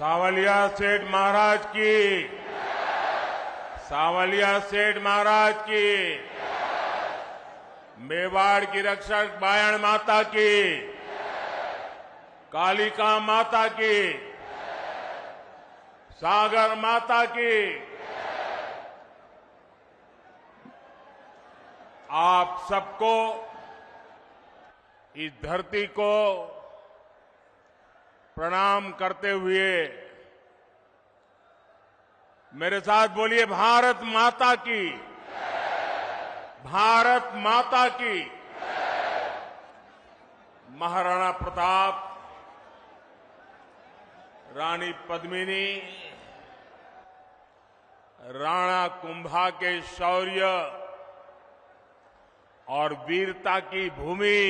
सावलिया सेठ महाराज की, सावलिया सेठ महाराज की, मेवाड़ की रक्षक बायण माता की, कालिका माता की, सागर माता की। आप सबको, इस धरती को प्रणाम करते हुए मेरे साथ बोलिए, भारत माता की, भारत माता की। महाराणा प्रताप, रानी पद्मिनी, राणा कुंभा के शौर्य और वीरता की भूमि,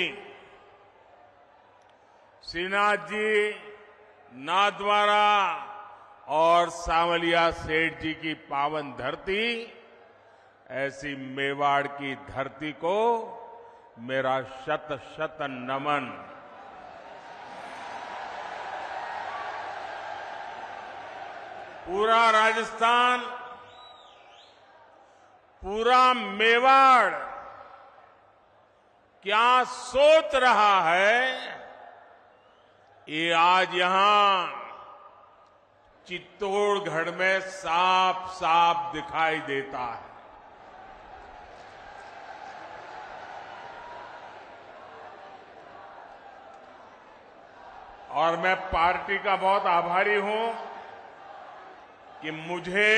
श्रीनाथ जी, नाथद्वारा और सांवलिया सेठ जी की पावन धरती, ऐसी मेवाड़ की धरती को मेरा शत शत नमन। पूरा राजस्थान, पूरा मेवाड़ क्या सोच रहा है, ये आज यहां चित्तौड़गढ़ में साफ साफ दिखाई देता है। और मैं पार्टी का बहुत आभारी हूं कि मुझे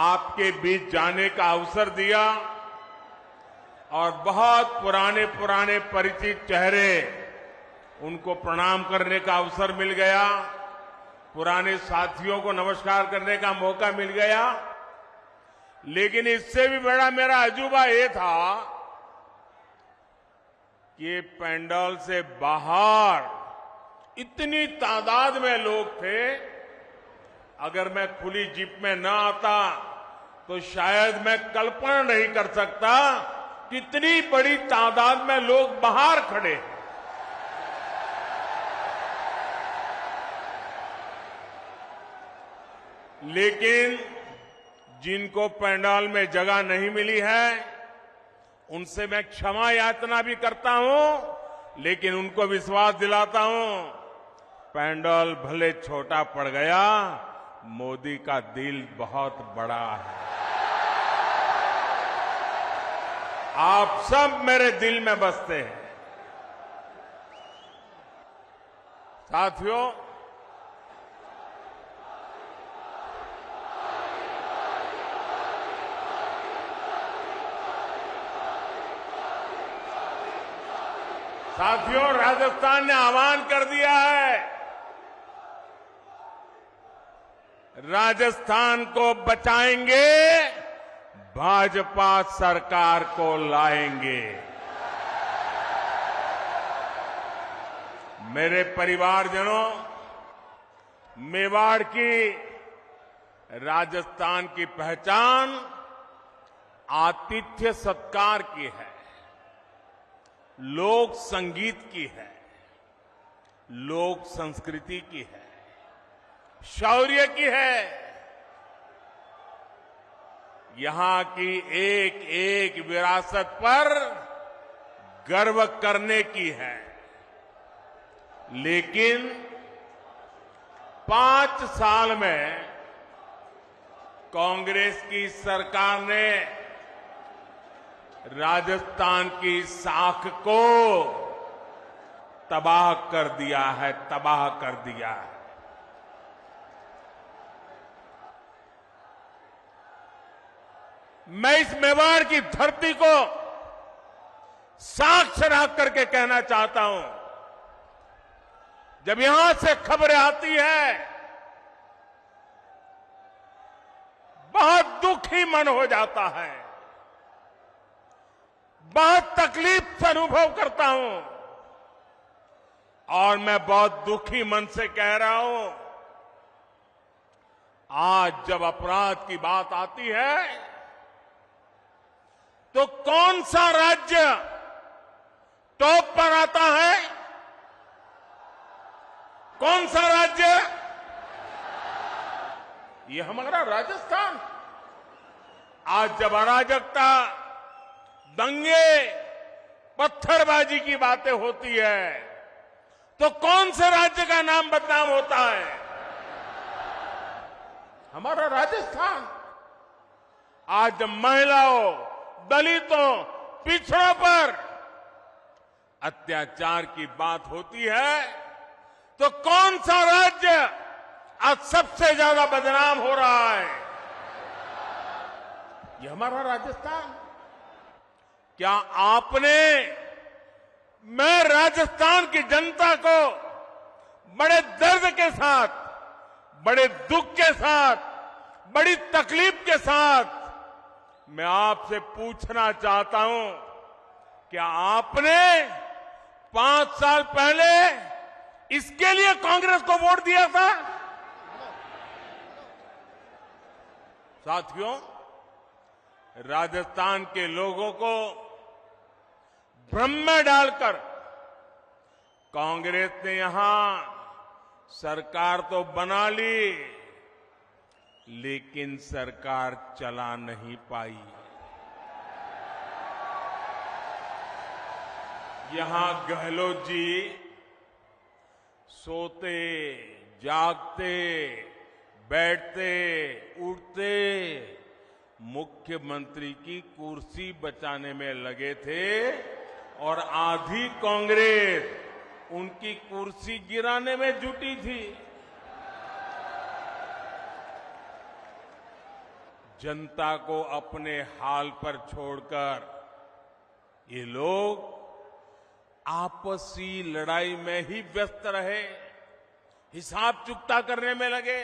आपके बीच जाने का अवसर दिया और बहुत पुराने पुराने परिचित चेहरे, उनको प्रणाम करने का अवसर मिल गया, पुराने साथियों को नमस्कार करने का मौका मिल गया। लेकिन इससे भी बड़ा मेरा अजूबा ये था कि पंडाल से बाहर इतनी तादाद में लोग थे, अगर मैं खुली जीप में न आता तो शायद मैं कल्पना नहीं कर सकता कितनी बड़ी तादाद में लोग बाहर खड़े हैं। लेकिन जिनको पंडाल में जगह नहीं मिली है, उनसे मैं क्षमा याचना भी करता हूं, लेकिन उनको विश्वास दिलाता हूं, पंडाल भले छोटा पड़ गया, मोदी का दिल बहुत बड़ा है। आप सब मेरे दिल में बसते हैं। साथियों, राजस्थान ने आह्वान कर दिया है, राजस्थान को बचाएंगे, भाजपा सरकार को लाएंगे। मेरे परिवारजनों, मेवाड़ की, राजस्थान की पहचान आतिथ्य सत्कार की है, लोक संगीत की है, लोक संस्कृति की है, शौर्य की है। यहां की एक एक विरासत पर गर्व करने की है। लेकिन 5 साल में कांग्रेस की सरकार ने राजस्थान की साख को तबाह कर दिया है, तबाह कर दिया है। मैं इस मेवाड़ की धरती को साक्ष्य रख करके कहना चाहता हूं, जब यहां से खबरें आती है, बहुत दुखी मन हो जाता है, बहुत तकलीफ से अनुभव करता हूं। और मैं बहुत दुखी मन से कह रहा हूं, आज जब अपराध की बात आती है, तो कौन सा राज्य टॉप पर आता है? कौन सा राज्य ये हमारा राजस्थान। आज जब अराजकता, दंगे, पत्थरबाजी की बातें होती है तो कौन से राज्य का नाम बदनाम होता है? हमारा राजस्थान। आज जब महिलाओं, दलितों, पिछड़ों पर अत्याचार की बात होती है तो कौन सा राज्य आज सबसे ज्यादा बदनाम हो रहा है? ये हमारा राजस्थान। क्या आपने, मैं राजस्थान की जनता को बड़े दर्द के साथ, बड़े दुख के साथ, बड़ी तकलीफ के साथ मैं आपसे पूछना चाहता हूं, क्या आपने 5 साल पहले इसके लिए कांग्रेस को वोट दिया था? साथियों, राजस्थान के लोगों को भ्रम में डालकर कांग्रेस ने यहां सरकार तो बना ली, लेकिन सरकार चला नहीं पाई। यहां गहलोत जी सोते, जागते, बैठते, उठते मुख्यमंत्री की कुर्सी बचाने में लगे थे और आधी कांग्रेस उनकी कुर्सी गिराने में जुटी थी। जनता को अपने हाल पर छोड़कर ये लोग आपसी लड़ाई में ही व्यस्त रहे, हिसाब चुकता करने में लगे।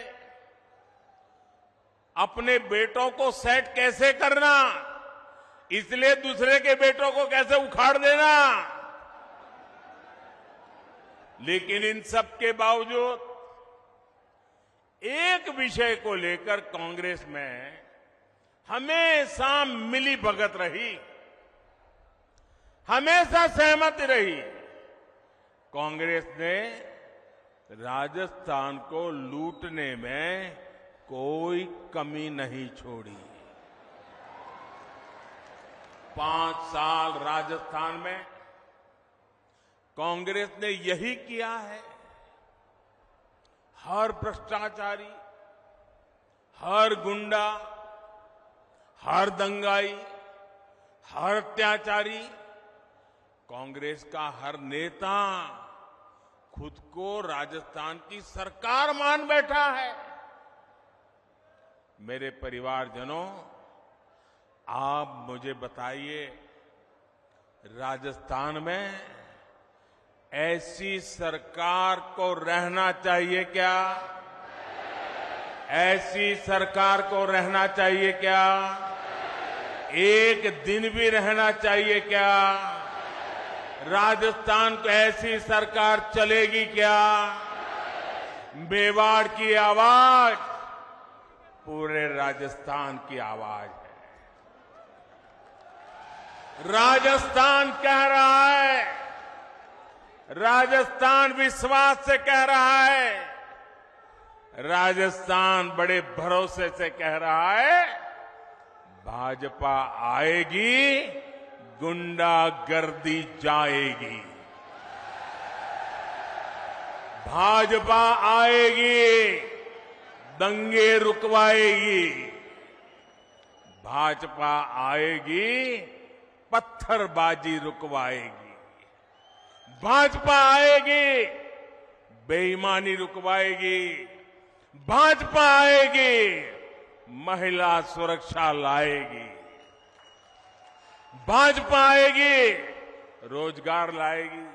अपने बेटों को सेट कैसे करना, इसलिए दूसरे के बेटों को कैसे उखाड़ देना। लेकिन इन सब के बावजूद एक विषय को लेकर कांग्रेस में हमेशा मिली भगत रही, हमेशा सहमति रही। कांग्रेस ने राजस्थान को लूटने में कोई कमी नहीं छोड़ी। 5 साल राजस्थान में कांग्रेस ने यही किया है। हर भ्रष्टाचारी, हर गुंडा, हर दंगाई, हर अत्याचारी, कांग्रेस का हर नेता खुद को राजस्थान की सरकार मान बैठा है। मेरे परिवारजनों, आप मुझे बताइए, राजस्थान में ऐसी सरकार को रहना चाहिए क्या? ऐसी सरकार को रहना चाहिए क्या? एक दिन भी रहना चाहिए क्या? राजस्थान को ऐसी सरकार चलेगी क्या? मेवाड़ की आवाज पूरे राजस्थान की आवाज है। राजस्थान कह रहा है, राजस्थान विश्वास से कह रहा है, राजस्थान बड़े भरोसे से कह रहा है, भाजपा आएगी, गुंडागर्दी जाएगी। भाजपा आएगी, दंगे रुकवाएगी। भाजपा आएगी, पत्थरबाजी रुकवाएगी। भाजपा आएगी, बेईमानी रुकवाएगी। भाजपा आएगी, महिला सुरक्षा लाएगी। भाजपा आएगी, रोजगार लाएगी।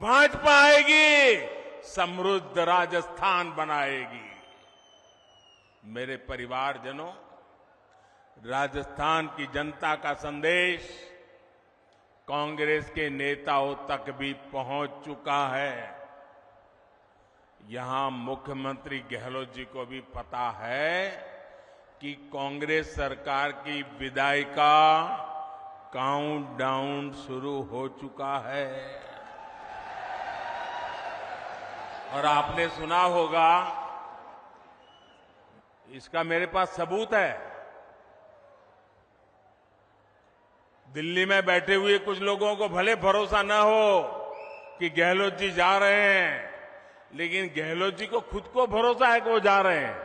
भाजपा आएगी, समृद्ध राजस्थान बनाएगी। मेरे परिवारजनों, राजस्थान की जनता का संदेश कांग्रेस के नेताओं तक भी पहुंच चुका है। यहां मुख्यमंत्री गहलोत जी को भी पता है कि कांग्रेस सरकार की विदाई का काउंटडाउन शुरू हो चुका है। और आपने सुना होगा, इसका मेरे पास सबूत है। दिल्ली में बैठे हुए कुछ लोगों को भले भरोसा न हो कि गहलोत जी जा रहे हैं, लेकिन गहलोत जी को खुद को भरोसा है कि वो जा रहे हैं।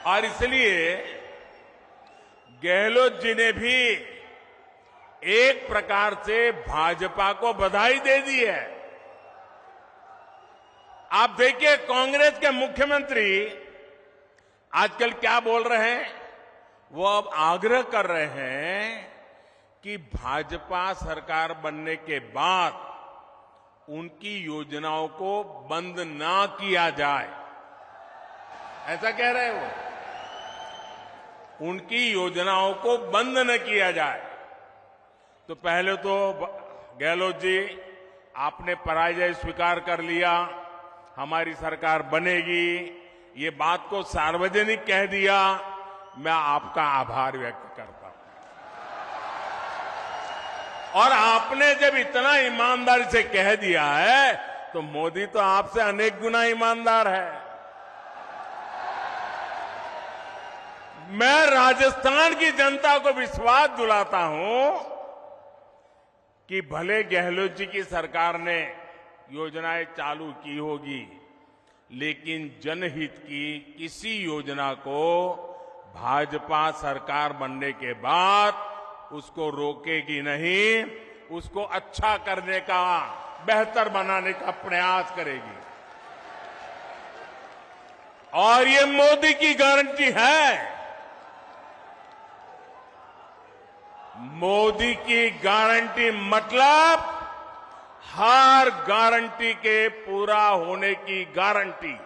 और इसलिए गहलोत जी ने भी एक प्रकार से भाजपा को बधाई दे दी है। आप देखिए, कांग्रेस के मुख्यमंत्री आजकल क्या बोल रहे हैं? वो अब आग्रह कर रहे हैं कि भाजपा सरकार बनने के बाद उनकी योजनाओं को बंद ना किया जाए। ऐसा कह रहे हैं वो, उनकी योजनाओं को बंद न किया जाए। तो पहले तो गहलोत जी, आपने पराजय स्वीकार कर लिया, हमारी सरकार बनेगी, ये बात को सार्वजनिक कह दिया। मैं आपका आभार व्यक्त करता हूं। और आपने जब इतना ईमानदारी से कह दिया है, तो मोदी तो आपसे अनेक गुना ईमानदार है। मैं राजस्थान की जनता को विश्वास दिलाता हूं कि भले गहलोत जी की सरकार ने योजनाएं चालू की होगी, लेकिन जनहित की किसी योजना को भाजपा सरकार बनने के बाद उसको रोकेगी नहीं, उसको अच्छा करने का, बेहतर बनाने का प्रयास करेगी। और ये मोदी की गारंटी है। मोदी की गारंटी मतलब हर गारंटी के पूरा होने की गारंटी।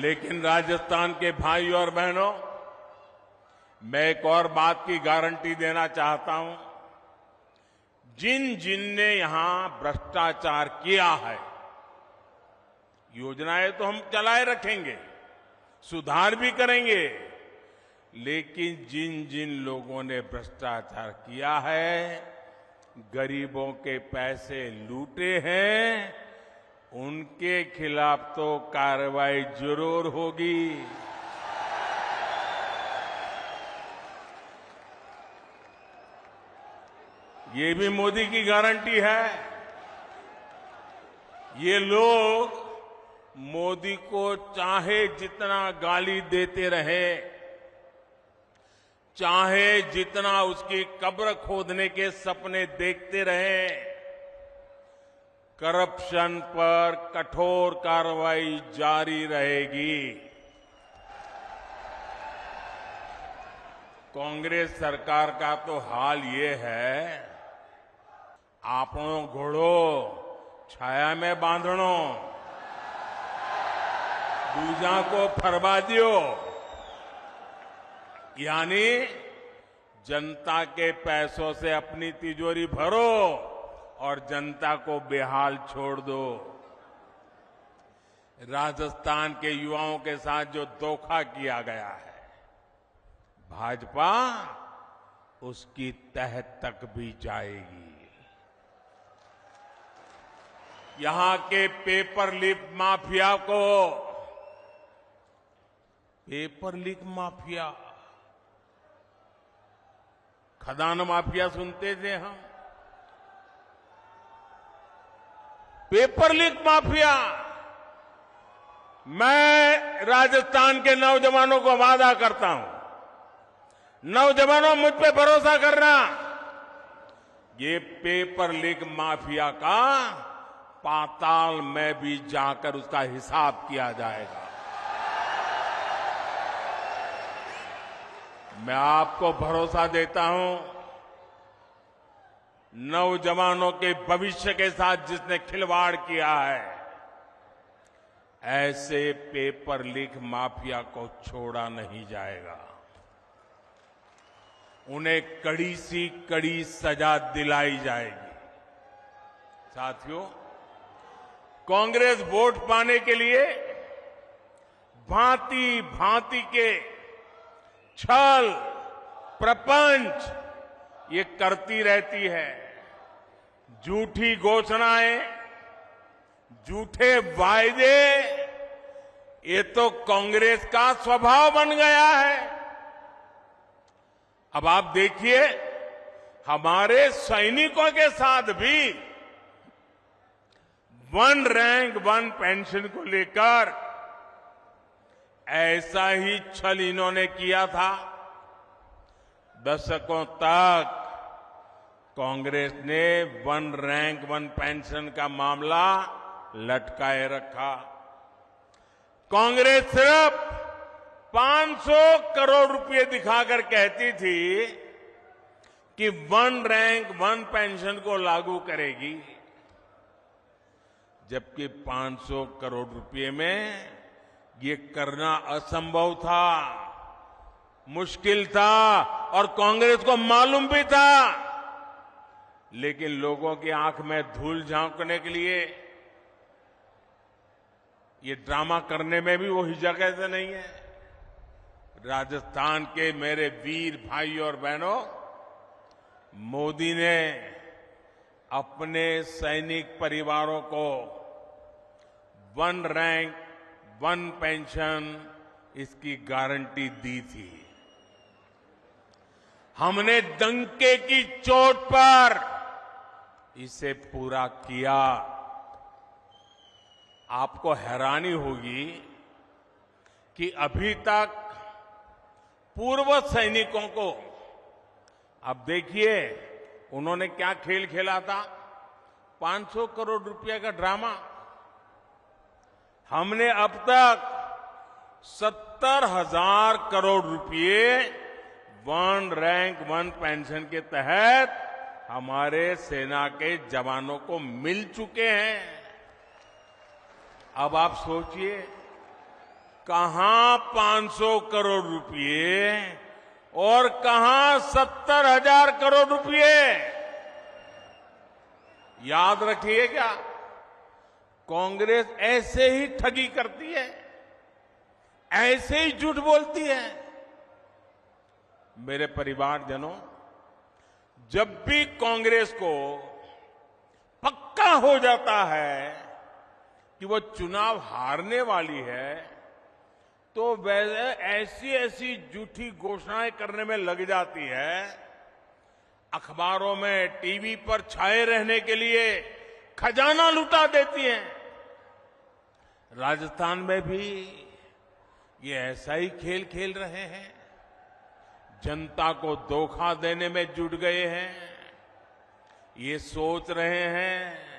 लेकिन राजस्थान के भाई और बहनों, मैं एक और बात की गारंटी देना चाहता हूं। जिन जिन ने यहां भ्रष्टाचार किया है, योजनाएं तो हम चलाए रखेंगे, सुधार भी करेंगे, लेकिन जिन जिन लोगों ने भ्रष्टाचार किया है, गरीबों के पैसे लूटे हैं, उनके खिलाफ तो कार्रवाई जरूर होगी। ये भी मोदी की गारंटी है। ये लोग मोदी को चाहे जितना गाली देते रहे, चाहे जितना उसकी कब्र खोदने के सपने देखते रहे, करप्शन पर कठोर कार्रवाई जारी रहेगी। कांग्रेस सरकार का तो हाल ये है, आपनो घोड़ो छाया में बांधणो, दूजा को फरवा दियो। यानी जनता के पैसों से अपनी तिजोरी भरो और जनता को बेहाल छोड़ दो। राजस्थान के युवाओं के साथ जो धोखा किया गया है, भाजपा उसकी तह तक भी जाएगी। यहां के पेपर लीक माफिया को, पेपर लीक माफिया, खदान माफिया सुनते थे हम, पेपर लीक माफिया। मैं राजस्थान के नौजवानों को वादा करता हूं, नौजवानों मुझ पे भरोसा करना, ये पेपर लीक माफिया का पाताल में भी जाकर उसका हिसाब किया जाएगा। मैं आपको भरोसा देता हूं, नौजवानों के भविष्य के साथ जिसने खिलवाड़ किया है, ऐसे पेपर लीक माफिया को छोड़ा नहीं जाएगा। उन्हें कड़ी सी कड़ी सजा दिलाई जाएगी। साथियों, कांग्रेस वोट पाने के लिए भांति भांति के छल प्रपंच ये करती रहती है। झूठी घोषणाएं, झूठे वायदे, ये तो कांग्रेस का स्वभाव बन गया है। अब आप देखिए, हमारे सैनिकों के साथ भी वन रैंक वन पेंशन को लेकर ऐसा ही छल इन्होंने किया था। दशकों तक कांग्रेस ने वन रैंक वन पेंशन का मामला लटकाए रखा। कांग्रेस सिर्फ 500 करोड़ रुपए दिखाकर कहती थी कि वन रैंक वन पेंशन को लागू करेगी, जबकि 500 करोड़ रुपए में ये करना असंभव था, मुश्किल था और कांग्रेस को मालूम भी था। लेकिन लोगों की आंख में धूल झांकने के लिए ये ड्रामा करने में भी वो हिचक से नहीं है। राजस्थान के मेरे वीर भाई और बहनों, मोदी ने अपने सैनिक परिवारों को वन रैंक वन पेंशन इसकी गारंटी दी थी। हमने डंके की चोट पर इसे पूरा किया। आपको हैरानी होगी कि अभी तक पूर्व सैनिकों को, अब देखिए उन्होंने क्या खेल खेला था, 500 करोड़ रुपए का ड्रामा। हमने अब तक 70,000 करोड़ रुपए वन रैंक वन पेंशन के तहत हमारे सेना के जवानों को मिल चुके हैं। अब आप सोचिए, कहां 500 करोड़ रुपए और कहां 70,000 करोड़ रुपए। याद रखिएगा, कांग्रेस ऐसे ही ठगी करती है, ऐसे ही झूठ बोलती है। मेरे परिवारजनों, जब भी कांग्रेस को पक्का हो जाता है कि वो चुनाव हारने वाली है, तो वह ऐसी ऐसी झूठी घोषणाएं करने में लग जाती है। अखबारों में, टीवी पर छाए रहने के लिए खजाना लुटा देती है। राजस्थान में भी ये ऐसा ही खेल खेल रहे हैं, जनता को धोखा देने में जुट गए हैं। ये सोच रहे हैं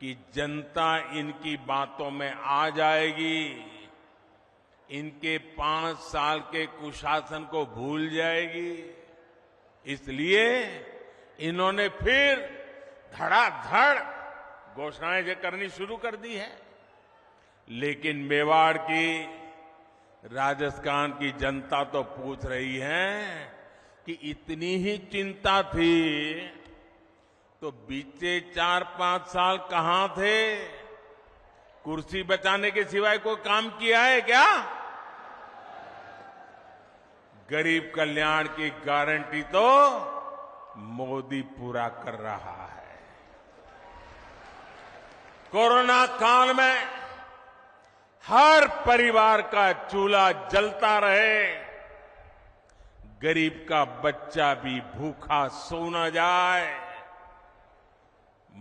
कि जनता इनकी बातों में आ जाएगी, इनके 5 साल के कुशासन को भूल जाएगी। इसलिए इन्होंने फिर धड़ाधड़ घोषणाएं करनी शुरू कर दी है। लेकिन मेवाड़ की, राजस्थान की जनता तो पूछ रही है कि इतनी ही चिंता थी तो बीते 4-5 साल कहां थे? कुर्सी बचाने के सिवाय कोई काम किया है क्या? गरीब कल्याण की गारंटी तो मोदी पूरा कर रहा है। कोरोना काल में हर परिवार का चूल्हा जलता रहे, गरीब का बच्चा भी भूखा सो न जाए,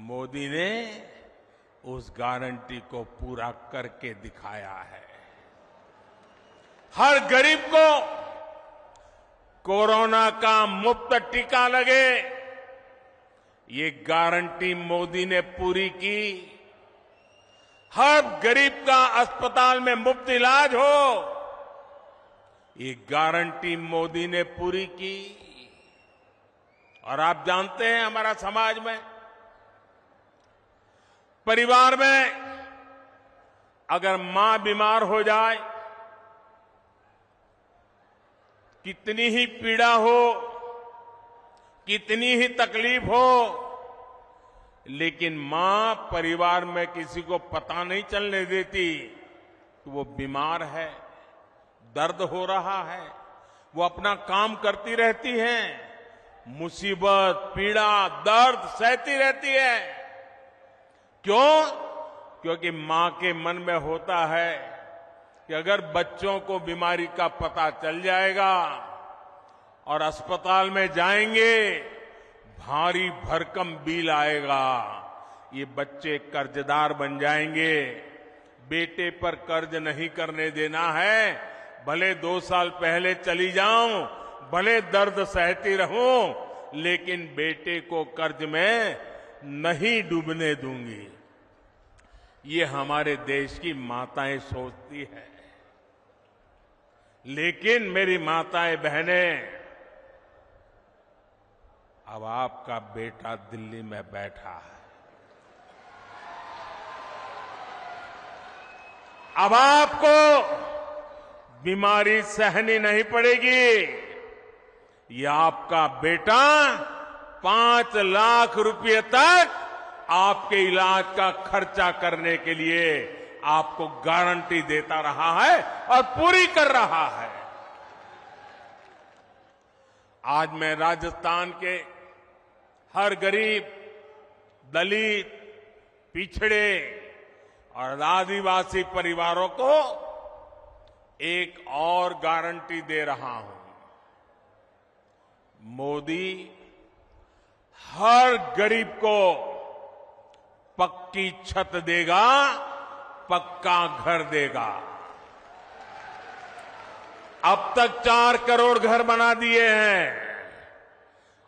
मोदी ने उस गारंटी को पूरा करके दिखाया है। हर गरीब को कोरोना का मुफ्त टीका लगे, ये गारंटी मोदी ने पूरी की। हर गरीब का अस्पताल में मुफ्त इलाज हो, ये गारंटी मोदी ने पूरी की। और आप जानते हैं, हमारा समाज में, परिवार में अगर मां बीमार हो जाए, कितनी ही पीड़ा हो, कितनी ही तकलीफ हो, लेकिन मां परिवार में किसी को पता नहीं चलने देती कि वो बीमार है, दर्द हो रहा है। वो अपना काम करती रहती हैं, मुसीबत, पीड़ा, दर्द सहती रहती है। क्यों? क्योंकि मां के मन में होता है कि अगर बच्चों को बीमारी का पता चल जाएगा और अस्पताल में जाएंगे, भारी भरकम बिल आएगा, ये बच्चे कर्जदार बन जाएंगे। बेटे पर कर्ज नहीं करने देना है। भले 2 साल पहले चली जाऊं, भले दर्द सहती रहूं, लेकिन बेटे को कर्ज में नहीं डूबने दूंगी। ये हमारे देश की माताएं सोचती है। लेकिन मेरी माताएं बहनें, अब आपका बेटा दिल्ली में बैठा है। अब आपको बीमारी सहनी नहीं पड़ेगी। ये आपका बेटा 5 लाख रुपए तक आपके इलाज का खर्चा करने के लिए आपको गारंटी देता रहा है और पूरी कर रहा है। आज मैं राजस्थान के हर गरीब, दलित, पिछड़े और आदिवासी परिवारों को एक और गारंटी दे रहा हूं। मोदी हर गरीब को पक्की छत देगा, पक्का घर देगा। अब तक 4 करोड़ घर बना दिए हैं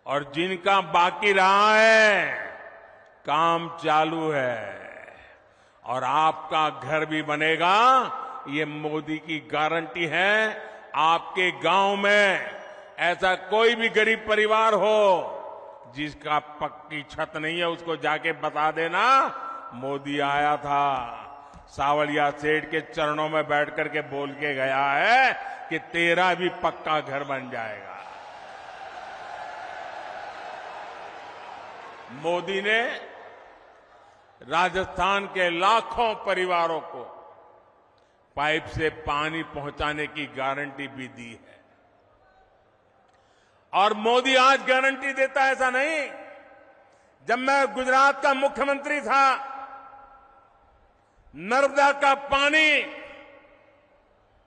और जिनका बाकी रहा है, काम चालू है। और आपका घर भी बनेगा, ये मोदी की गारंटी है। आपके गांव में ऐसा कोई भी गरीब परिवार हो जिसका पक्की छत नहीं है, उसको जाके बता देना मोदी आया था, सावलिया सेठ के चरणों में बैठ करके बोल के गया है कि तेरा भी पक्का घर बन जाएगा। मोदी ने राजस्थान के लाखों परिवारों को पाइप से पानी पहुंचाने की गारंटी भी दी है। और मोदी आज गारंटी देता है, ऐसा नहीं। जब मैं गुजरात का मुख्यमंत्री था, नर्मदा का पानी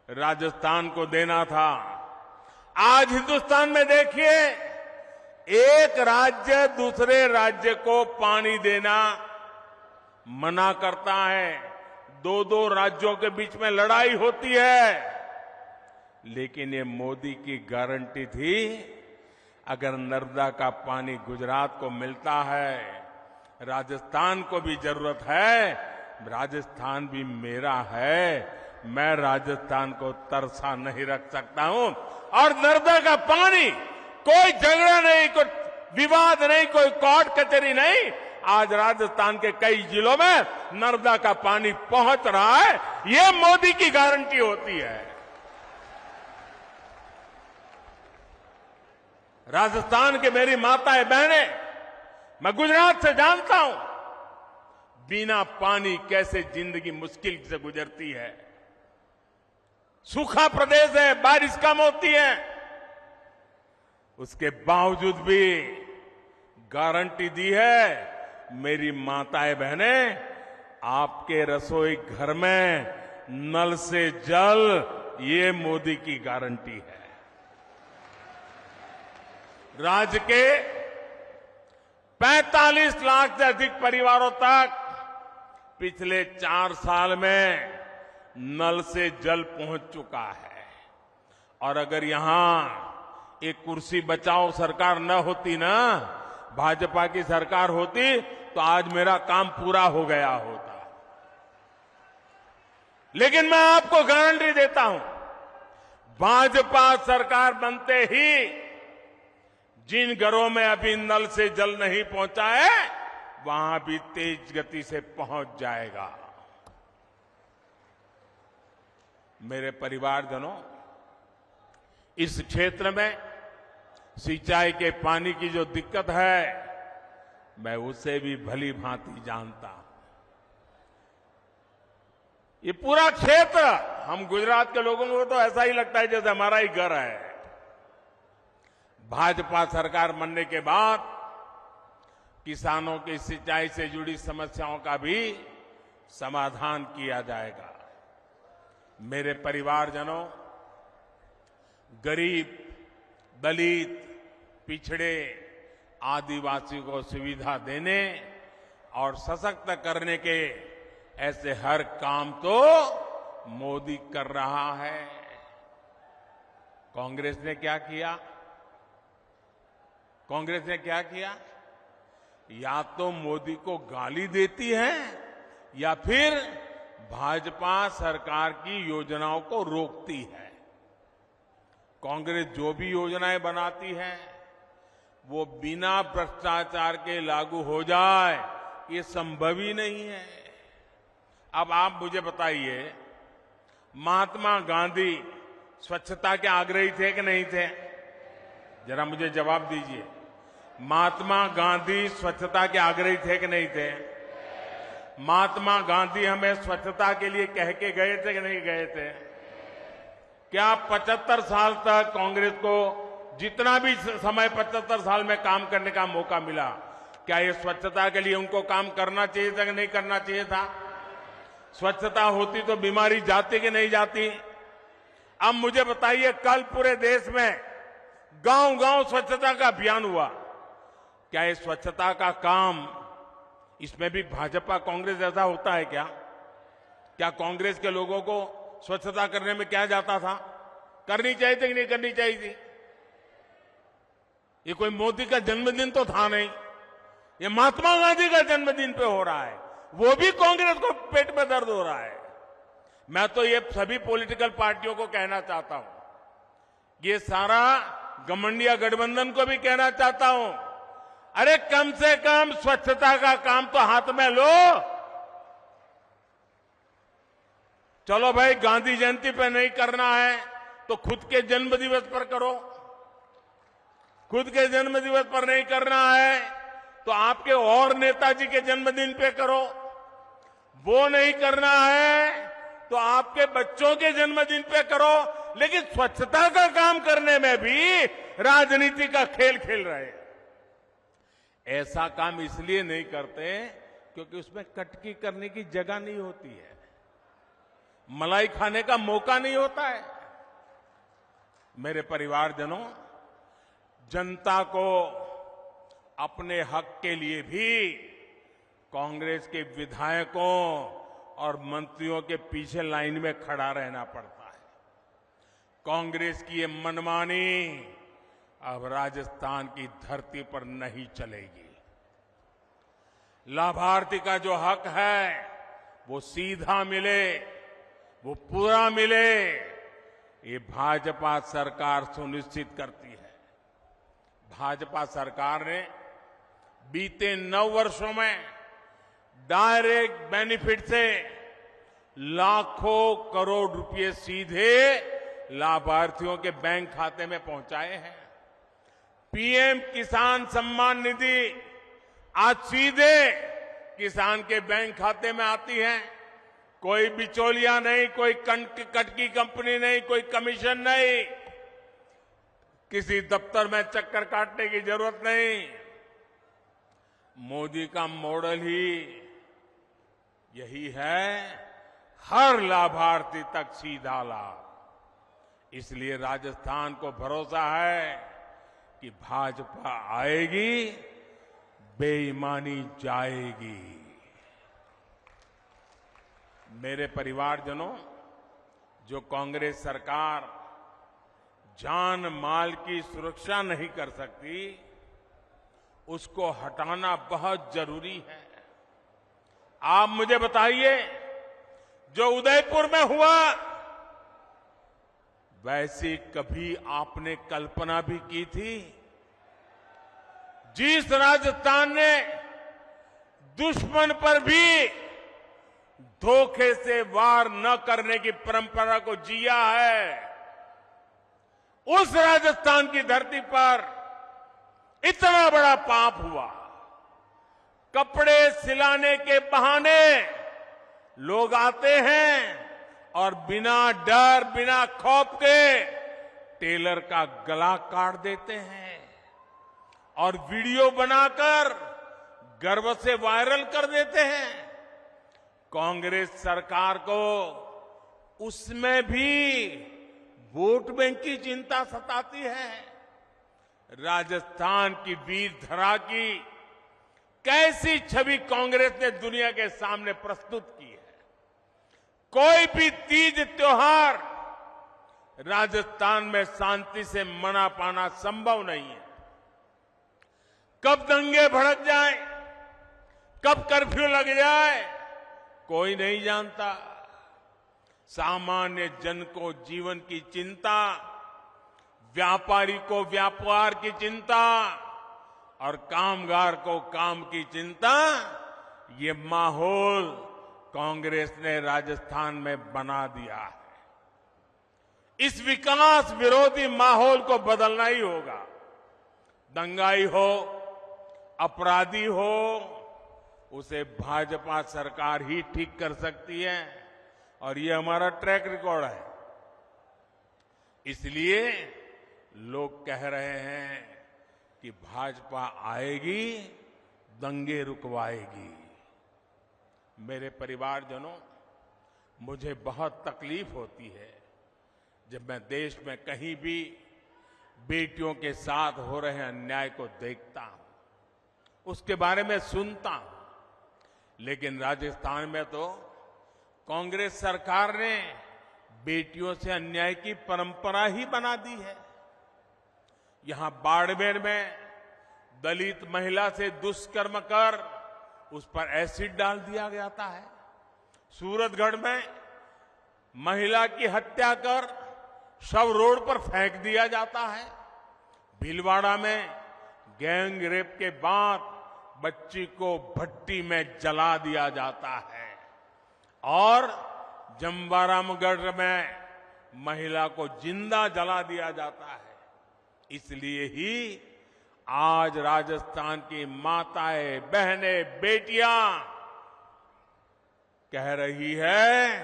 राजस्थान को देना था। आज हिंदुस्तान में देखिए, एक राज्य दूसरे राज्य को पानी देना मना करता है। 2-2 राज्यों के बीच में लड़ाई होती है। लेकिन ये मोदी की गारंटी थी, अगर नर्मदा का पानी गुजरात को मिलता है, राजस्थान को भी जरूरत है, राजस्थान भी मेरा है, मैं राजस्थान को तरसा नहीं रख सकता हूं। और नर्मदा का पानी, कोई झगड़ा नहीं, कोई विवाद नहीं, कोई कोर्ट कचहरी नहीं, आज राजस्थान के कई जिलों में नर्मदा का पानी पहुंच रहा है। ये मोदी की गारंटी होती है। राजस्थान के मेरी माताएं बहनें, मैं गुजरात से जानता हूं बिना पानी कैसे जिंदगी मुश्किल से गुजरती है। सूखा प्रदेश है, बारिश कम होती है, उसके बावजूद भी गारंटी दी है। मेरी माताएं बहनें, आपके रसोई घर में नल से जल, ये मोदी की गारंटी है। राज्य के 45 लाख से अधिक परिवारों तक पिछले 4 साल में नल से जल पहुंच चुका है। और अगर यहां एक कुर्सी बचाओ सरकार न होती ना, भाजपा की सरकार होती, तो आज मेरा काम पूरा हो गया होता। लेकिन मैं आपको गारंटी देता हूं, भाजपा सरकार बनते ही जिन घरों में अभी नल से जल नहीं पहुंचा है, वहां भी तेज गति से पहुंच जाएगा। मेरे परिवारजनों, इस क्षेत्र में सिंचाई के पानी की जो दिक्कत है, मैं उसे भी भली भांति जानता हूं। ये पूरा क्षेत्र, हम गुजरात के लोगों को तो ऐसा ही लगता है जैसे हमारा ही घर है। भाजपा सरकार बनने के बाद किसानों की सिंचाई से जुड़ी समस्याओं का भी समाधान किया जाएगा। मेरे परिवारजनों, गरीब, दलित, पिछड़े, आदिवासी को सुविधा देने और सशक्त करने के ऐसे हर काम तो मोदी कर रहा है। कांग्रेस ने क्या किया? कांग्रेस ने क्या किया? या तो मोदी को गाली देती है या फिर भाजपा सरकार की योजनाओं को रोकती है। कांग्रेस जो भी योजनाएं बनाती है वो बिना भ्रष्टाचार के लागू हो जाए, ये संभव ही नहीं है। अब आप मुझे बताइए, महात्मा गांधी स्वच्छता के आग्रही थे कि नहीं थे? जरा मुझे जवाब दीजिए। महात्मा गांधी स्वच्छता के आग्रही थे कि नहीं थे? महात्मा गांधी हमें स्वच्छता के लिए कह के गए थे कि नहीं गए थे? क्या 75 साल तक कांग्रेस को जितना भी समय 75 साल में काम करने का मौका मिला, क्या ये स्वच्छता के लिए उनको काम करना चाहिए था कि नहीं करना चाहिए था? स्वच्छता होती तो बीमारी जाती कि नहीं जाती? अब मुझे बताइए, कल पूरे देश में गांव-गांव स्वच्छता का अभियान हुआ। क्या ये स्वच्छता का काम, इसमें भी भाजपा कांग्रेस जैसा होता है क्या? क्या कांग्रेस के लोगों को स्वच्छता करने में क्या जाता था? करनी चाहिए थी कि नहीं करनी चाहिए थी? ये कोई मोदी का जन्मदिन तो था नहीं, ये महात्मा गांधी का जन्मदिन पे हो रहा है, वो भी कांग्रेस को पेट में दर्द हो रहा है। मैं तो ये सभी पॉलिटिकल पार्टियों को कहना चाहता हूं, ये सारा घमंडिया गठबंधन को भी कहना चाहता हूं, अरे कम से कम स्वच्छता का काम तो हाथ में लो। चलो भाई, गांधी जयंती पे नहीं करना है तो खुद के जन्मदिवस पर करो। खुद के जन्मदिवस पर नहीं करना है तो आपके और नेताजी के जन्मदिन पे करो। वो नहीं करना है तो आपके बच्चों के जन्मदिन पे करो। लेकिन स्वच्छता का काम करने में भी राजनीति का खेल खेल रहे हैं। ऐसा काम इसलिए नहीं करते क्योंकि उसमें कटकी करने की जगह नहीं होती है, मलाई खाने का मौका नहीं होता है। मेरे परिवारजनों, जनता को अपने हक के लिए भी कांग्रेस के विधायकों और मंत्रियों के पीछे लाइन में खड़ा रहना पड़ता है। कांग्रेस की ये मनमानी अब राजस्थान की धरती पर नहीं चलेगी। लाभार्थी का जो हक है वो सीधा मिले, वो पूरा मिले, ये भाजपा सरकार सुनिश्चित करती है। भाजपा सरकार ने बीते 9 वर्षों में डायरेक्ट बेनिफिट से लाखों करोड़ रुपए सीधे लाभार्थियों के बैंक खाते में पहुंचाए हैं। पीएम किसान सम्मान निधि आज सीधे किसान के बैंक खाते में आती है। कोई बिचौलिया नहीं, कोई कटकी कंपनी नहीं, कोई कमीशन नहीं, किसी दफ्तर में चक्कर काटने की जरूरत नहीं। मोदी का मॉडल ही यही है, हर लाभार्थी तक सीधा लाभ। इसलिए राजस्थान को भरोसा है कि भाजपा आएगी, बेईमानी जाएगी। मेरे परिवारजनों, जो कांग्रेस सरकार जान माल की सुरक्षा नहीं कर सकती, उसको हटाना बहुत जरूरी है। आप मुझे बताइए, जो उदयपुर में हुआ, वैसी कभी आपने कल्पना भी की थी? जिस राजस्थान ने दुश्मन पर भी धोखे से वार न करने की परंपरा को जिया है, उस राजस्थान की धरती पर इतना बड़ा पाप हुआ। कपड़े सिलाने के बहाने लोग आते हैं और बिना डर, बिना खौफ के टेलर का गला काट देते हैं और वीडियो बनाकर गर्व से वायरल कर देते हैं। कांग्रेस सरकार को उसमें भी वोट बैंक की चिंता सताती है। राजस्थान की वीर धरा की कैसी छवि कांग्रेस ने दुनिया के सामने प्रस्तुत की है। कोई भी तीज त्योहार राजस्थान में शांति से मना पाना संभव नहीं है। कब दंगे भड़क जाए, कब कर्फ्यू लग जाए, कोई नहीं जानता। सामान्य जन को जीवन की चिंता, व्यापारी को व्यापार की चिंता और कामगार को काम की चिंता, ये माहौल कांग्रेस ने राजस्थान में बना दिया है। इस विकास विरोधी माहौल को बदलना ही होगा। दंगाई हो, अपराधी हो, उसे भाजपा सरकार ही ठीक कर सकती है और ये हमारा ट्रैक रिकॉर्ड है। इसलिए लोग कह रहे हैं कि भाजपा आएगी, दंगे रुकवाएगी। मेरे परिवारजनों, मुझे बहुत तकलीफ होती है जब मैं देश में कहीं भी बेटियों के साथ हो रहे अन्याय को देखता हूं, उसके बारे में सुनता हूं। लेकिन राजस्थान में तो कांग्रेस सरकार ने बेटियों से अन्याय की परंपरा ही बना दी है। यहां बाड़मेर में दलित महिला से दुष्कर्म कर उस पर एसिड डाल दिया जाता है। सूरतगढ़ में महिला की हत्या कर शव रोड पर फेंक दिया जाता है। भीलवाड़ा में गैंग रेप के बाद बच्ची को भट्टी में जला दिया जाता है और जमवारामगढ़ में महिला को जिंदा जला दिया जाता है। इसलिए ही आज राजस्थान की माताएं, बहनें, बेटियां कह रही है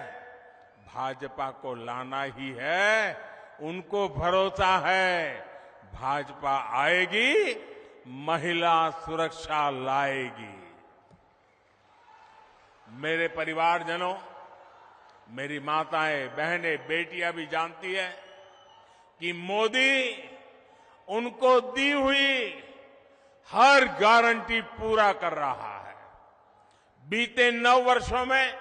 भाजपा को लाना ही है। उनको भरोसा है भाजपा आएगी, महिला सुरक्षा लाएगी। मेरे परिवारजनों, मेरी माताएं, बहनें, बेटियां भी जानती है कि मोदी उनको दी हुई हर गारंटी पूरा कर रहा है। बीते 9 वर्षों में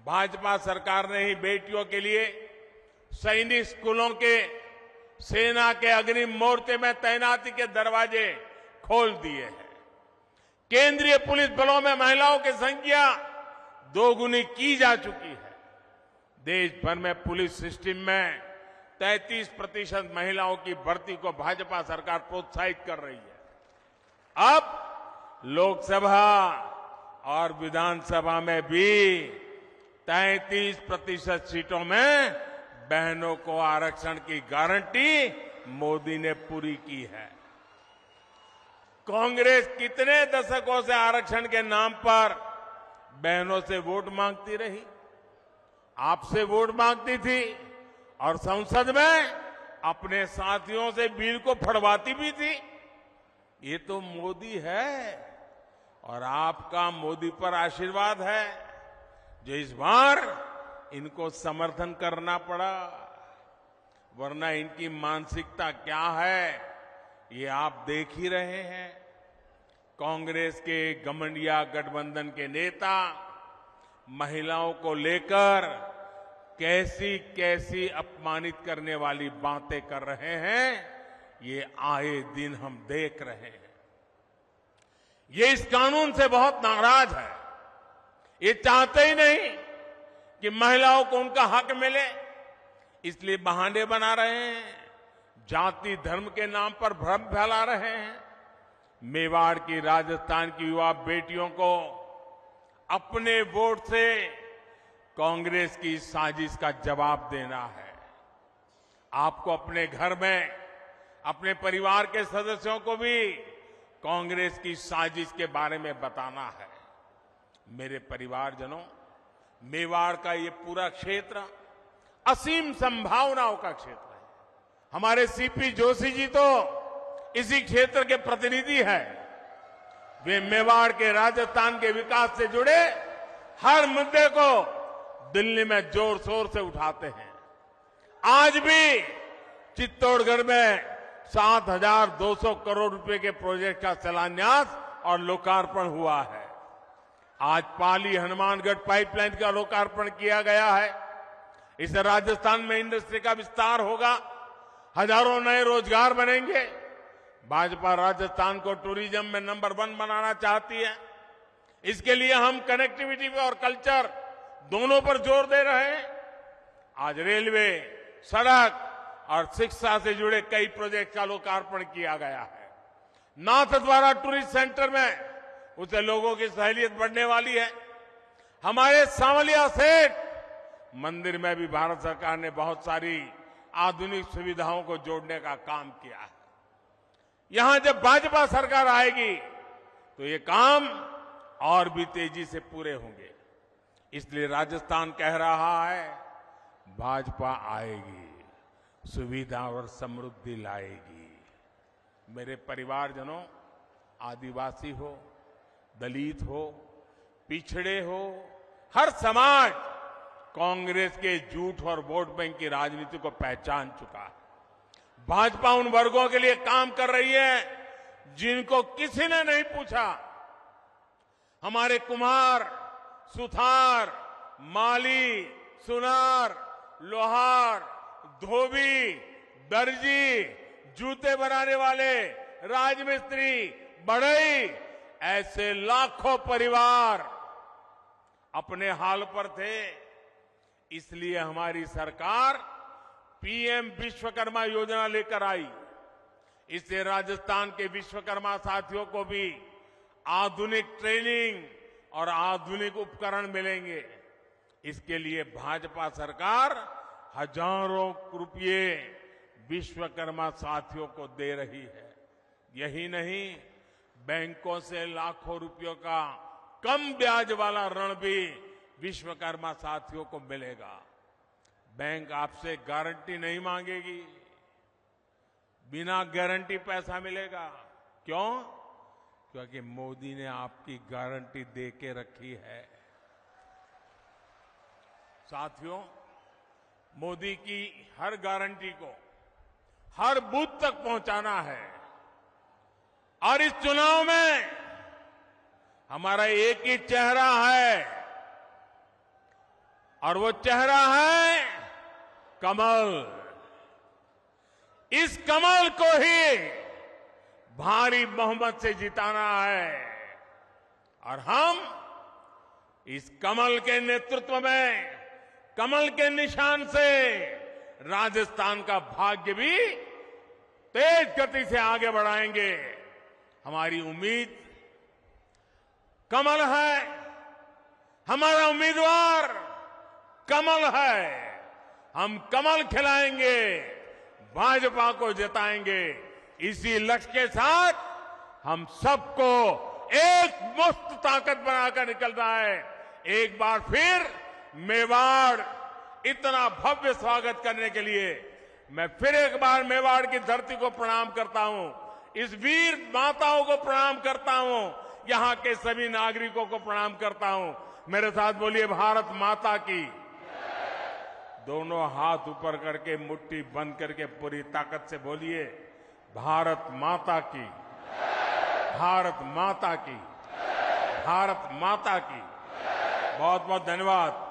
भाजपा सरकार ने ही बेटियों के लिए सैनिक स्कूलों के, सेना के अग्रिम मोर्चे में तैनाती के दरवाजे खोल दिए हैं। केंद्रीय पुलिस बलों में महिलाओं की संख्या 2 गुनी की जा चुकी है। देश भर में पुलिस सिस्टम में 33% महिलाओं की भर्ती को भाजपा सरकार प्रोत्साहित कर रही है। अब लोकसभा और विधानसभा में भी 33% सीटों में बहनों को आरक्षण की गारंटी मोदी ने पूरी की है। कांग्रेस कितने दशकों से आरक्षण के नाम पर बहनों से वोट मांगती रही, आपसे वोट मांगती थी और संसद में अपने साथियों से बिल को फड़वाती भी थी। ये तो मोदी है और आपका मोदी पर आशीर्वाद है जो इस बार इनको समर्थन करना पड़ा, वरना इनकी मानसिकता क्या है ये आप देख ही रहे हैं। कांग्रेस के घमंडिया गठबंधन के नेता महिलाओं को लेकर कैसी कैसी अपमानित करने वाली बातें कर रहे हैं, ये आए दिन हम देख रहे हैं। ये इस कानून से बहुत नाराज है। ये चाहते ही नहीं कि महिलाओं को उनका हक मिले, इसलिए बहाने बना रहे हैं, जाति धर्म के नाम पर भ्रम फैला रहे हैं। मेवाड़ की, राजस्थान की युवा बेटियों को अपने वोट से कांग्रेस की साजिश का जवाब देना है। आपको अपने घर में अपने परिवार के सदस्यों को भी कांग्रेस की साजिश के बारे में बताना है। मेरे परिवारजनों, मेवाड़ का ये पूरा क्षेत्र असीम संभावनाओं का क्षेत्र है। हमारे सीपी जोशी जी तो इसी क्षेत्र के प्रतिनिधि हैं। वे मेवाड़ के, राजस्थान के विकास से जुड़े हर मुद्दे को दिल्ली में जोर शोर से उठाते हैं। आज भी चित्तौड़गढ़ में 7,200 करोड़ रुपए के प्रोजेक्ट का शिलान्यास और लोकार्पण हुआ है। आज पाली हनुमानगढ़ पाइपलाइन का लोकार्पण किया गया है। इससे राजस्थान में इंडस्ट्री का विस्तार होगा, हजारों नए रोजगार बनेंगे। भाजपा राजस्थान को टूरिज्म में नंबर 1 बनाना चाहती है। इसके लिए हम कनेक्टिविटी और कल्चर दोनों पर जोर दे रहे हैं। आज रेलवे, सड़क और शिक्षा से जुड़े कई प्रोजेक्ट का लोकार्पण किया गया है। नाथद्वारा टूरिस्ट सेंटर में उससे लोगों की सहूलियत बढ़ने वाली है। हमारे सांवलिया सेठ मंदिर में भी भारत सरकार ने बहुत सारी आधुनिक सुविधाओं को जोड़ने का काम किया है। यहां जब भाजपा सरकार आएगी तो ये काम और भी तेजी से पूरे होंगे। इसलिए राजस्थान कह रहा है, भाजपा आएगी, सुविधा और समृद्धि लाएगी। मेरे परिवारजनों, आदिवासी हो, दलित हो, पिछड़े हो, हर समाज कांग्रेस के झूठ और वोट बैंक की राजनीति को पहचान चुका है। भाजपा उन वर्गों के लिए काम कर रही है जिनको किसी ने नहीं पूछा। हमारे कुम्हार, सुथार, माली, सुनार, लोहार, धोबी, दर्जी, जूते बनाने वाले, राजमिस्त्री, बढ़ई, ऐसे लाखों परिवार अपने हाल पर थे। इसलिए हमारी सरकार पीएम विश्वकर्मा योजना लेकर आई। इससे राजस्थान के विश्वकर्मा साथियों को भी आधुनिक ट्रेनिंग और आधुनिक उपकरण मिलेंगे। इसके लिए भाजपा सरकार हजारों रुपये विश्वकर्मा साथियों को दे रही है। यही नहीं, बैंकों से लाखों रुपयों का कम ब्याज वाला ऋण भी विश्वकर्मा साथियों को मिलेगा। बैंक आपसे गारंटी नहीं मांगेगी, बिना गारंटी पैसा मिलेगा। क्यों? क्योंकि मोदी ने आपकी गारंटी दे के रखी है। साथियों, मोदी की हर गारंटी को हर बूथ तक पहुंचाना है। और इस चुनाव में हमारा एक ही चेहरा है, और वो चेहरा है कमल। इस कमल को ही भारी बहुमत से जिताना है। और हम इस कमल के नेतृत्व में, कमल के निशान से राजस्थान का भाग्य भी तेज गति से आगे बढ़ाएंगे। हमारी उम्मीद कमल है, हमारा उम्मीदवार कमल है। हम कमल खिलाएंगे, भाजपा को जिताएंगे। इसी लक्ष्य के साथ हम सबको एक मुक्त ताकत बनाकर निकलना है। एक बार फिर मेवाड़ इतना भव्य स्वागत करने के लिए मैं फिर एक बार मेवाड़ की धरती को प्रणाम करता हूं। इस वीर माताओं को प्रणाम करता हूं, यहां के सभी नागरिकों को प्रणाम करता हूं। मेरे साथ बोलिए, भारत माता की। दोनों हाथ ऊपर करके मुट्ठी बंद करके पूरी ताकत से बोलिए, भारत माता की, भारत माता की, भारत माता की। बहुत बहुत धन्यवाद।